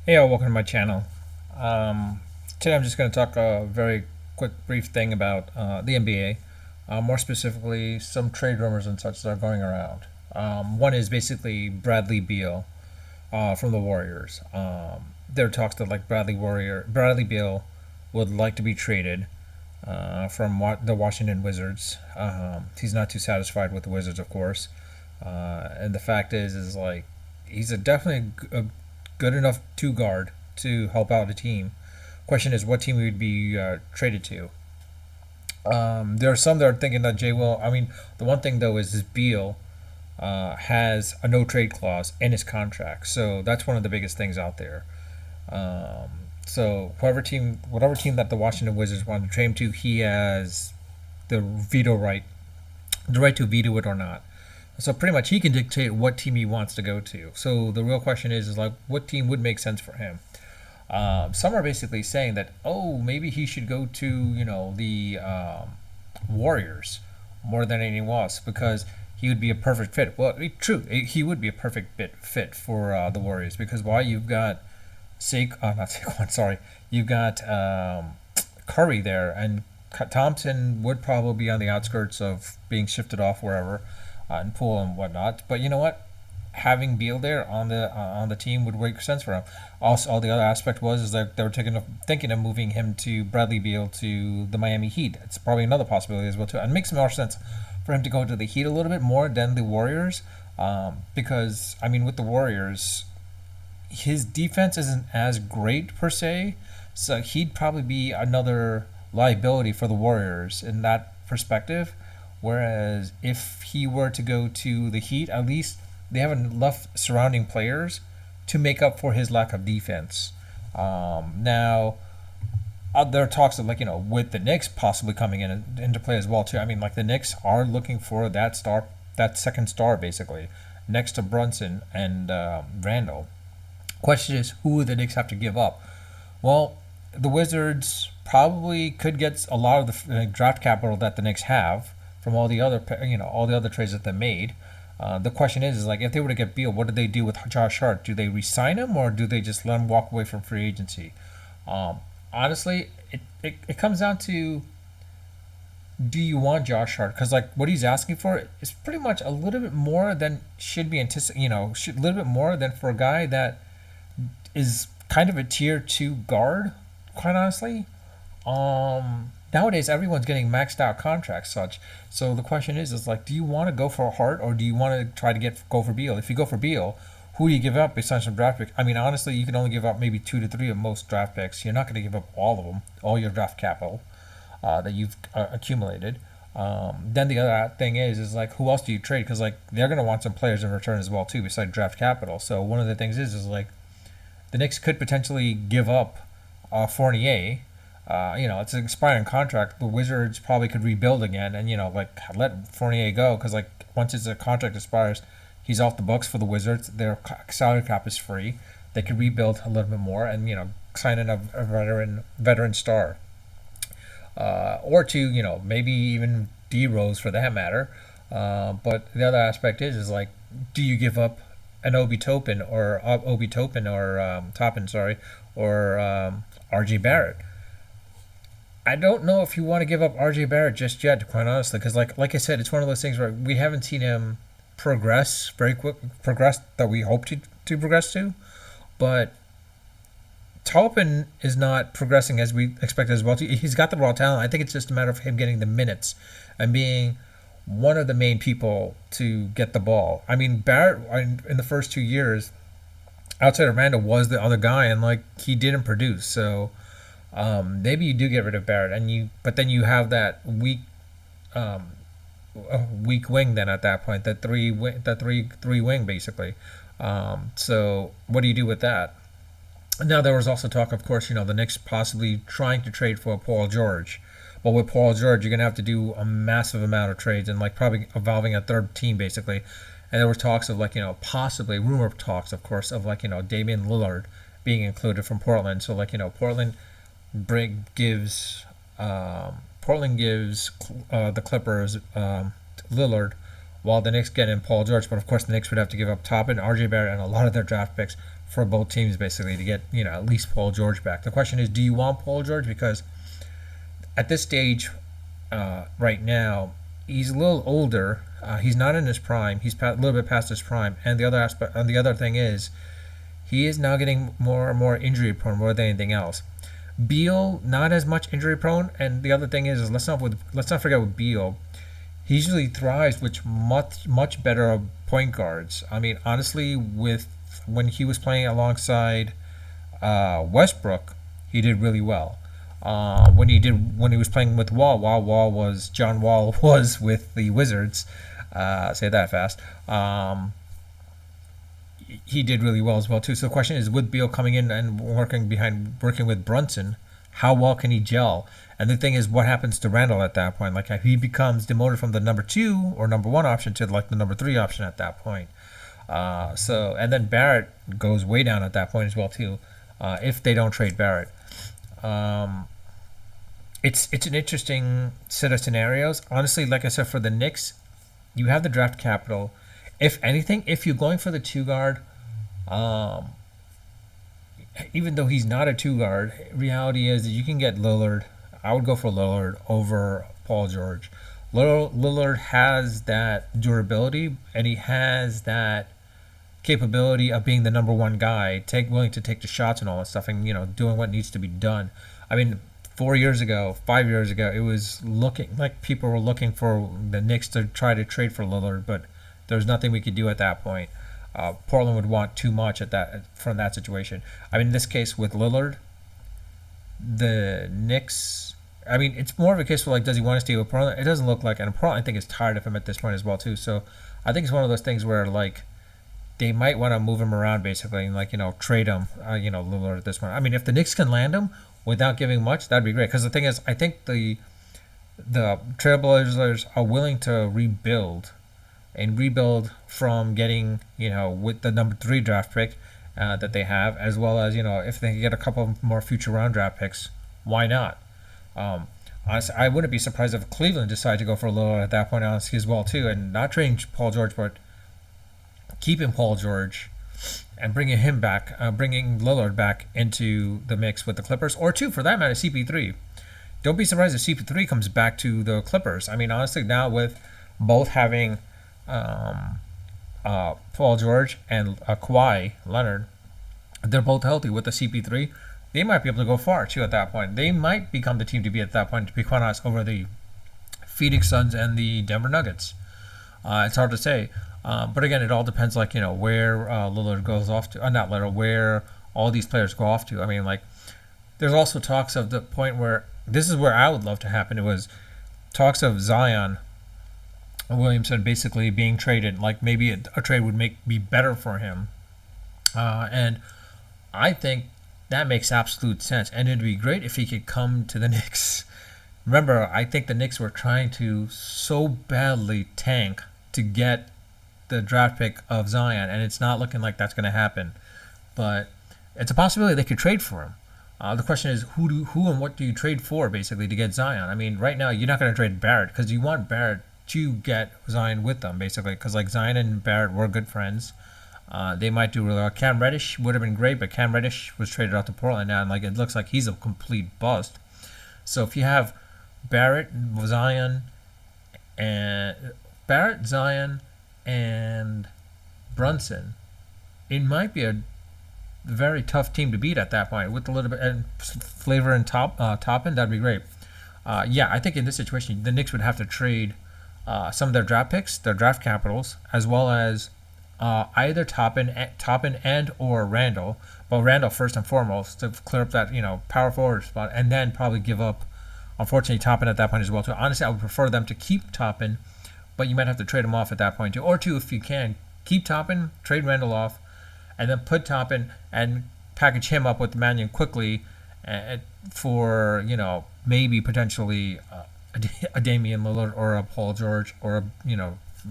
Hey, all, welcome to my channel. Um, Today I'm just going to talk a very quick, brief thing about the NBA. More specifically, some trade rumors and such that are going around. One is basically Bradley Beal from the Warriors. There are talks that like Bradley Beal would like to be traded from the Washington Wizards. He's not too satisfied with the Wizards, of course, and the fact is like he's definitely a good enough two guard to help out the team. Question is, what team he would be traded to? There are some that are thinking that Jay will. I mean, the one thing though is Beal has a no trade clause in his contract, so that's one of the biggest things out there. Um, so whatever team that the Washington Wizards want to trade him to, he has the veto right, the right to veto it or not. So pretty much he can dictate what team he wants to go to. So the real question is like what team would make sense for him. Some are basically saying that maybe he should go to the Warriors more than anyone else because he would be a perfect fit. Well, true, he would be a perfect fit for the Warriors because why you've got not Saquon, sorry, you've got Curry there, and Thompson would probably be on the outskirts of being shifted off wherever, and Poole and whatnot. But you know what? Having Beal there on the team would make sense for him. Also, all the other aspect was is that they were thinking of moving him to Bradley Beal to the Miami Heat. It's probably another possibility as well too. And it makes more sense for him to go to the Heat a little bit more than the Warriors, because I mean with the Warriors, his defense isn't as great per se, so he'd probably be another liability for the Warriors in that perspective. Whereas if he were to go to the Heat, at least they have enough surrounding players to make up for his lack of defense. Now, there are talks of with the Knicks possibly coming into play as well too. I mean, like the Knicks are looking for that star, that second star basically, next to Brunson and Randall. Question is, who would the Knicks have to give up? Well, the Wizards probably could get a lot of the draft capital that the Knicks have from all the other all the other trades that they made. The question is like if they were to get Beal, what do they do with Josh Hart? Do they re-sign him or do they just let him walk away from free agency? Honestly, it comes down to, do you want Josh Hart? Because like what he's asking for is pretty much a little bit more than should be anticipated. A little bit more than for a guy that is kind of a tier two guard. Quite honestly, nowadays everyone's getting maxed out contracts, such. So the question is like, do you want to go for Hart or do you want to try to go for Beal? If you go for Beal, who do you give up besides some draft picks? I mean, honestly, you can only give up maybe 2 to 3 of most draft picks. You're not going to give up all of them, all your draft capital that you've accumulated. Then the other thing is like who else do you trade? Because like they're going to want some players in return as well too, besides draft capital. So one of the things is like the Knicks could potentially give up Fournier. It's an expiring contract. The Wizards probably could rebuild again, and like let Fournier go because like once his contract expires, he's off the books for the Wizards. Their salary cap is free. They could rebuild a little bit more, and sign in a veteran star, or two. Maybe even D Rose for that matter. But the other aspect is like, do you give up an Obi Topin or Toppin, sorry, or RJ Barrett? I don't know if you want to give up RJ Barrett just yet, quite honestly, because like I said, it's one of those things where we haven't seen him progress that we hope to progress to, but Taupin is not progressing as we expected as well. He's got the raw talent. I think it's just a matter of him getting the minutes and being one of the main people to get the ball. I mean, Barrett in the first 2 years, outside of Randall, was the other guy, and like he didn't produce. So maybe you do get rid of Barrett, but then you have that um, weak wing. Then at that point, that three wing basically. So what do you do with that? Now there was also talk, of course, the Knicks possibly trying to trade for Paul George. But with Paul George, you're gonna have to do a massive amount of trades and like probably involving a third team basically. And there were talks of like possibly rumor talks, of course, of like Damian Lillard being included from Portland. So like bring gives Portland gives the Clippers Lillard while the Knicks get in Paul George. But of course, the Knicks would have to give up Toppin, R.J. Barrett, and a lot of their draft picks for both teams basically to get at least Paul George back. The question is, do you want Paul George? Because at this stage, right now, he's a little older. He's not in his prime. He's a little bit past his prime. And the other aspect, and the other thing is, he is now getting more and more injury prone more than anything else. Beal not as much injury prone, and the other thing is let's not forget with Beal, he usually thrives with much better point guards. I mean, honestly, with when he was playing alongside Westbrook, he did really well. When he was playing with Wall was John Wall was with the Wizards. Say that fast. He did really well as well too. So the question is, with Beal coming in and working with Brunson, how well can he gel? And the thing is, what happens to Randall at that point? Like, if he becomes demoted from the number 2 or number 1 option to like the number 3 option at that point. And then Barrett goes way down at that point as well too, if they don't trade Barrett. It's an interesting set of scenarios. Honestly, like I said, for the Knicks, you have the draft capital. If anything, if you're going for the 2 guard, even though he's not a 2 guard, reality is that you can get Lillard. I would go for Lillard over Paul George. Lillard has that durability, and he has that capability of being the number 1 guy, willing to take the shots and all that stuff, and doing what needs to be done. I mean, 4 years ago, 5 years ago, it was looking like people were looking for the Knicks to try to trade for Lillard, but there's nothing we could do at that point. Portland would want too much from that situation. I mean, in this case with Lillard, the Knicks. I mean, it's more of a case for like, does he want to stay with Portland? It doesn't look like, and Portland I think is tired of him at this point as well too. So I think it's one of those things where like they might want to move him around basically and like trade him. Lillard at this point. I mean, if the Knicks can land him without giving much, that'd be great. Because the thing is, I think the Trailblazers are willing to rebuild from getting, with the number 3 draft pick that they have, as well as, if they can get a couple more future round draft picks, why not? Honestly, I wouldn't be surprised if Cleveland decided to go for Lillard at that point, honestly, as well, too, and not trading Paul George, but keeping Paul George and bringing Lillard back into the mix with the Clippers, or two, for that matter, CP3. Don't be surprised if CP3 comes back to the Clippers. I mean, honestly, now with both having Paul George and Kawhi Leonard, they're both healthy with the CP3. They might be able to go far too at that point. They might become the team to be at that point, to be quite honest, over the Phoenix Suns and the Denver Nuggets. It's hard to say, but again, it all depends, like where Lillard goes off to. Not Lillard, where all these players go off to. I mean, like, there's also talks of the point where this is where I would love to happen. It was talks of Zion Williamson basically being traded. Like, maybe a trade would be better for him, and I think that makes absolute sense. And it'd be great if he could come to the Knicks. Remember, I think the Knicks were trying to so badly tank to get the draft pick of Zion, and it's not looking like that's going to happen. But it's a possibility they could trade for him. The question is, who and what do you trade for, basically, to get Zion? I mean, right now, you're not going to trade Barrett, because you want Barrett to get Zion with them, basically, because like Zion and Barrett were good friends. They might do really well. Cam Reddish would have been great, but Cam Reddish was traded out to Portland now, and like, it looks like he's a complete bust. So if you have Barrett, Zion, and Brunson, it might be a very tough team to beat at that point. With a little bit and flavor and Toppin, that'd be great. I think in this situation, the Knicks would have to trade some of their draft picks, their draft capitals, as well as either Toppin and or Randall. But Randall first and foremost, to clear up that power forward spot, and then probably give up, unfortunately, Toppin at that point as well too. Honestly, I would prefer them to keep Toppin, but you might have to trade him off at that point too. Or two, if you can, keep Toppin, trade Randall off, and then put Toppin and package him up with Mannion quickly for maybe potentially a Damian Lillard or a Paul George or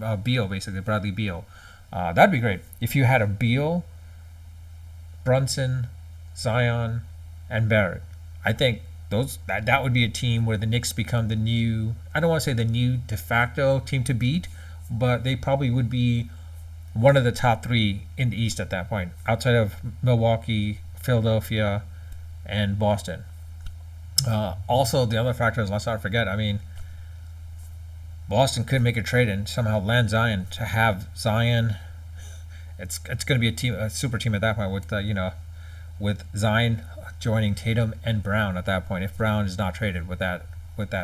a Beal, basically Bradley Beal. That'd be great if you had a Beal, Brunson, Zion, and Barrett. I think that would be a team where the Knicks become the new, I don't want to say the new de facto team to beat, but they probably would be one of the top three in the East at that point, outside of Milwaukee, Philadelphia, and Boston. Also, the other factor is, let's not forget, I mean, Boston could make a trade and somehow land Zion. To have Zion, it's going to be a super team at that point with with Zion joining Tatum and Brown at that point. If Brown is not traded with that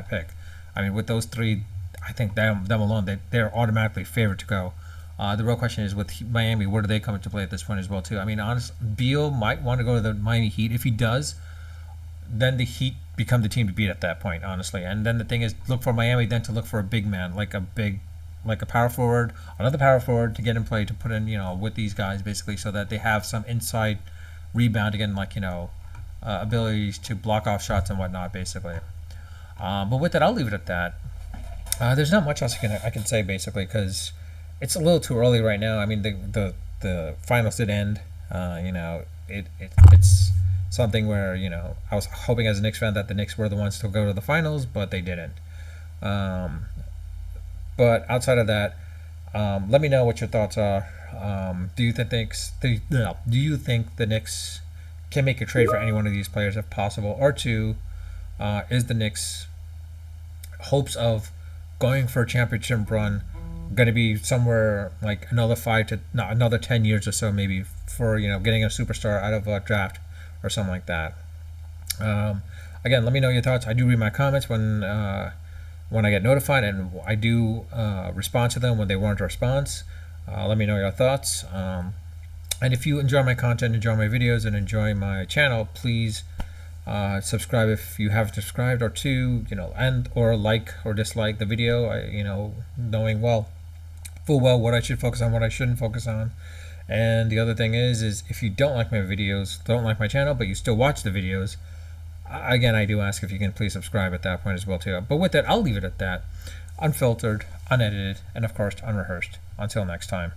pick, I mean, with those three, I think them alone, they're automatically favored to go. The real question is with Miami, where do they come into play at this point as well too? I mean, honestly, Beal might want to go to the Miami Heat. If he does, then the Heat become the team to beat at that point, honestly. And then the thing is, look for Miami then to look for a big man, like a power forward, another power forward to get in play to put in, with these guys basically, so that they have some inside rebound again, abilities to block off shots and whatnot, basically. But with that, I'll leave it at that. There's not much else I can say basically because it's a little too early right now. I mean, the finals did end. It's something where I was hoping as a Knicks fan that the Knicks were the ones to go to the finals, but they didn't. But outside of that, let me know what your thoughts are. Do you think the Knicks can make a trade for any one of these players if possible, or two? Is the Knicks' hopes of going for a championship run going to be somewhere like another 10 years or so, maybe, for getting a superstar out of a draft or something like that? Again, let me know your thoughts. I do read my comments when I get notified, and I do respond to them when they warrant a response. Let me know your thoughts. And if you enjoy my content, enjoy my videos, and enjoy my channel, please subscribe if you haven't subscribed, or two, or like or dislike the video. Knowing full well what I should focus on, what I shouldn't focus on. And the other thing is if you don't like my videos, don't like my channel, but you still watch the videos, again, I do ask if you can please subscribe at that point as well too. But with that, I'll leave it at that. Unfiltered, unedited, and of course unrehearsed. Until next time.